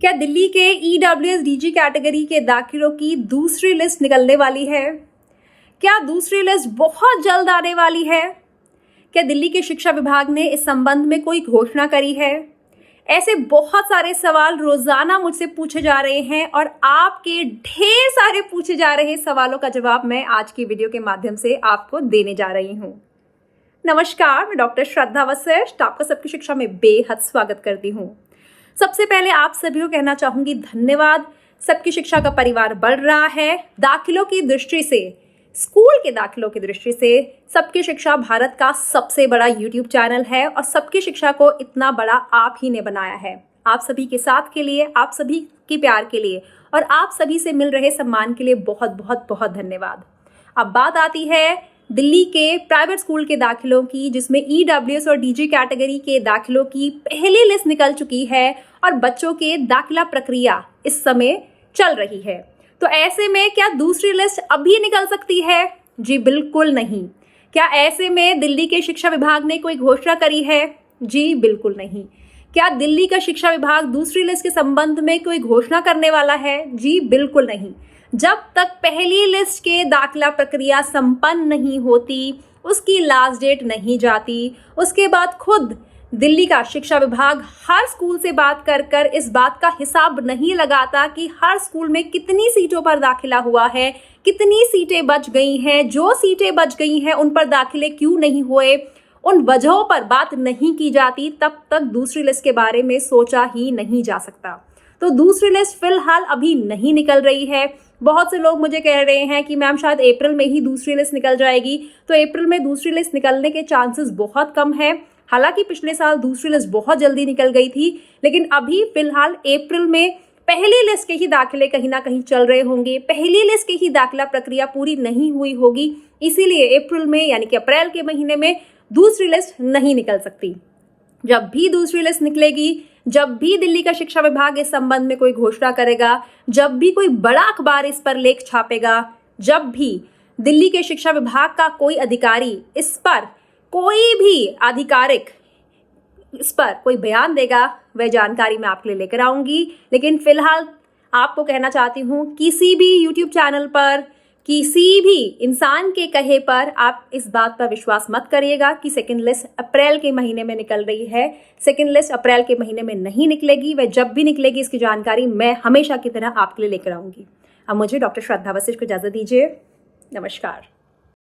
क्या दिल्ली के EWS DG category के दाखिलों की दूसरी लिस्ट निकलने वाली है? क्या दूसरी लिस्ट बहुत जल्द आने वाली है? क्या दिल्ली के शिक्षा विभाग ने इस संबंध में कोई घोषणा करी है? ऐसे बहुत सारे सवाल रोजाना मुझसे पूछे जा रहे हैं और आपके ढेर सारे पूछे जा रहे सवालों का जवाब मैं आज की वीडियो के माध्यम से आपको देने जा रही हूँ। नमस्कार, मैं डॉक्टर श्रद्धा वशिष्ठ आपका सबकी शिक्षा में बेहद स्वागत करती हूँ। सबसे पहले आप सभी को कहना चाहूंगी धन्यवाद। सबकी शिक्षा का परिवार बढ़ रहा है। दाखिलों की दृष्टि से, स्कूल के दाखिलों की दृष्टि से सबकी शिक्षा भारत का सबसे बड़ा यूट्यूब चैनल है और सबकी शिक्षा को इतना बड़ा आप ही ने बनाया है। आप सभी के साथ के लिए, आप सभी के प्यार के लिए और आप सभी से मिल रहे सम्मान के लिए बहुत बहुत बहुत धन्यवाद। अब बात आती है दिल्ली के प्राइवेट स्कूल के दाखिलों की, जिसमें ईडब्ल्यूएस और डीजी कैटेगरी के दाखिलों की पहली लिस्ट निकल चुकी है और बच्चों के दाखिला प्रक्रिया इस समय चल रही है। तो ऐसे में क्या दूसरी लिस्ट अभी निकल सकती है? जी बिल्कुल नहीं। क्या ऐसे में दिल्ली के शिक्षा विभाग ने कोई घोषणा करी है? जी बिल्कुल नहीं। क्या दिल्ली का शिक्षा विभाग दूसरी लिस्ट के संबंध में कोई घोषणा करने वाला है? जी बिल्कुल नहीं। जब तक पहली लिस्ट के दाखिला प्रक्रिया संपन्न नहीं होती, उसकी लास्ट डेट नहीं जाती, उसके बाद खुद दिल्ली का शिक्षा विभाग हर स्कूल से बात कर इस बात का हिसाब नहीं लगाता कि हर स्कूल में कितनी सीटों पर दाखिला हुआ है, कितनी सीटें बच गई हैं, जो सीटें बच गई हैं उन पर दाखिले क्यों नहीं हुए, उन वजहों पर बात नहीं की जाती, तब तक दूसरी लिस्ट के बारे में सोचा ही नहीं जा सकता। तो दूसरी लिस्ट फिलहाल अभी नहीं निकल रही है। बहुत से लोग मुझे कह रहे हैं कि मैम शायद अप्रैल में ही दूसरी लिस्ट निकल जाएगी। तो अप्रैल में दूसरी लिस्ट निकलने के चांसेस बहुत कम है। हालांकि पिछले साल दूसरी लिस्ट बहुत जल्दी निकल गई थी, लेकिन अभी फिलहाल अप्रैल में पहली लिस्ट के ही दाखिले कहीं ना कहीं चल रहे होंगे। पहली लिस्ट की ही दाखिला प्रक्रिया पूरी नहीं हुई होगी, इसीलिए अप्रैल में यानी कि अप्रैल के महीने में दूसरी लिस्ट नहीं निकल सकती। जब भी दूसरी लिस्ट निकलेगी, जब भी दिल्ली का शिक्षा विभाग इस संबंध में कोई घोषणा करेगा, जब भी कोई बड़ा अखबार इस पर लेख छापेगा, जब भी दिल्ली के शिक्षा विभाग का कोई अधिकारी इस पर कोई भी आधिकारिक इस पर कोई बयान देगा, वह जानकारी मैं आपके लिए लेकर आऊंगी। लेकिन फिलहाल आपको कहना चाहती हूँ, किसी भी यूट्यूब चैनल पर, किसी भी इंसान के कहे पर आप इस बात पर विश्वास मत करिएगा कि सेकंड लिस्ट अप्रैल के महीने में निकल रही है। सेकंड लिस्ट अप्रैल के महीने में नहीं निकलेगी। वह जब भी निकलेगी इसकी जानकारी मैं हमेशा की तरह आपके लिए लेकर आऊंगी। अब मुझे डॉक्टर श्रद्धा वशिष्ठ को इजाजत दीजिए। नमस्कार।